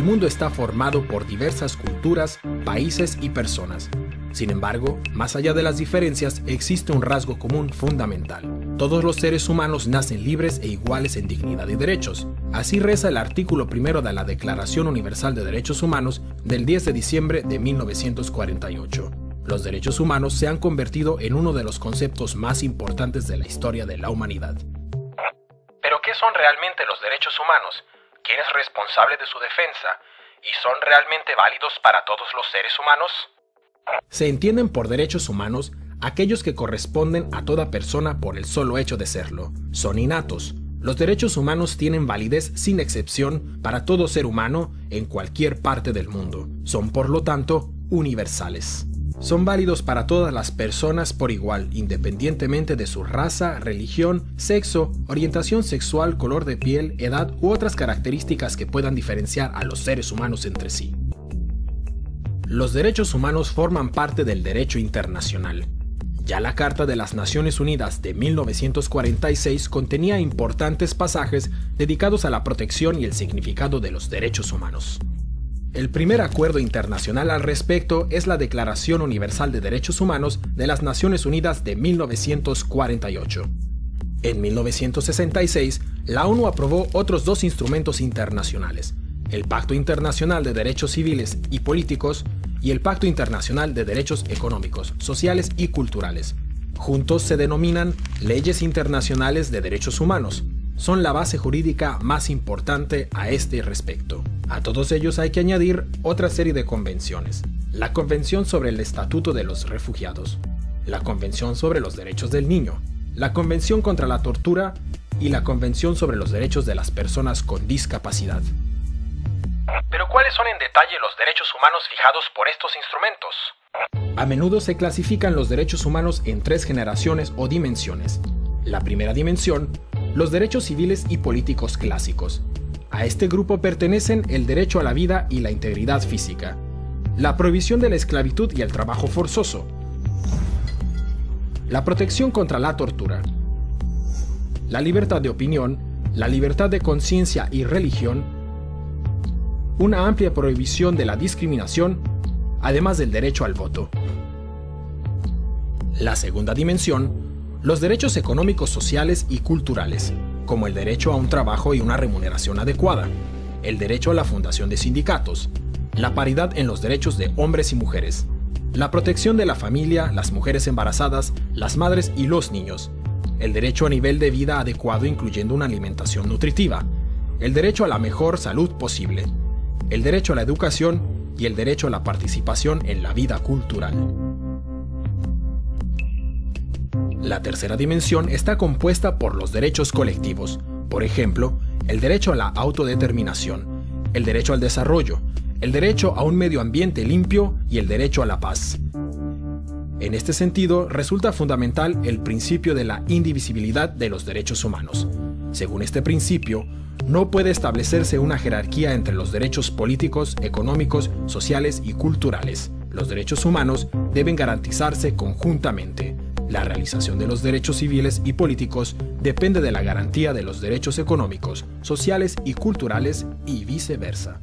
El mundo está formado por diversas culturas, países y personas. Sin embargo, más allá de las diferencias, existe un rasgo común fundamental. Todos los seres humanos nacen libres e iguales en dignidad y derechos. Así reza el artículo primero de la Declaración Universal de Derechos Humanos del 10 de diciembre de 1948. Los derechos humanos se han convertido en uno de los conceptos más importantes de la historia de la humanidad. ¿Pero qué son realmente los derechos humanos? ¿Quién es responsable de su defensa? ¿Y son realmente válidos para todos los seres humanos? Se entienden por derechos humanos aquellos que corresponden a toda persona por el solo hecho de serlo. Son innatos. Los derechos humanos tienen validez sin excepción para todo ser humano en cualquier parte del mundo. Son, por lo tanto, universales. Son válidos para todas las personas por igual, independientemente de su raza, religión, sexo, orientación sexual, color de piel, edad u otras características que puedan diferenciar a los seres humanos entre sí. Los derechos humanos forman parte del derecho internacional. Ya la Carta de las Naciones Unidas de 1946 contenía importantes pasajes dedicados a la protección y el significado de los derechos humanos. El primer acuerdo internacional al respecto es la Declaración Universal de Derechos Humanos de las Naciones Unidas de 1948. En 1966, la ONU aprobó otros dos instrumentos internacionales, el Pacto Internacional de Derechos Civiles y Políticos y el Pacto Internacional de Derechos Económicos, Sociales y Culturales. Juntos se denominan Leyes Internacionales de Derechos Humanos. Son la base jurídica más importante a este respecto. A todos ellos hay que añadir otra serie de convenciones. La Convención sobre el Estatuto de los Refugiados, la Convención sobre los Derechos del Niño, la Convención contra la Tortura y la Convención sobre los Derechos de las Personas con Discapacidad. ¿Pero cuáles son en detalle los derechos humanos fijados por estos instrumentos? A menudo se clasifican los derechos humanos en tres generaciones o dimensiones. La primera dimensión, los derechos civiles y políticos clásicos. A este grupo pertenecen el derecho a la vida y la integridad física, la prohibición de la esclavitud y el trabajo forzoso, la protección contra la tortura, la libertad de opinión, la libertad de conciencia y religión, una amplia prohibición de la discriminación, además del derecho al voto. La segunda dimensión, los derechos económicos, sociales y culturales, como el derecho a un trabajo y una remuneración adecuada, el derecho a la fundación de sindicatos, la paridad en los derechos de hombres y mujeres, la protección de la familia, las mujeres embarazadas, las madres y los niños, el derecho a nivel de vida adecuado incluyendo una alimentación nutritiva, el derecho a la mejor salud posible, el derecho a la educación y el derecho a la participación en la vida cultural. La tercera dimensión está compuesta por los derechos colectivos, por ejemplo, el derecho a la autodeterminación, el derecho al desarrollo, el derecho a un medio ambiente limpio y el derecho a la paz. En este sentido, resulta fundamental el principio de la indivisibilidad de los derechos humanos. Según este principio, no puede establecerse una jerarquía entre los derechos políticos, económicos, sociales y culturales. Los derechos humanos deben garantizarse conjuntamente. La realización de los derechos civiles y políticos depende de la garantía de los derechos económicos, sociales y culturales y viceversa.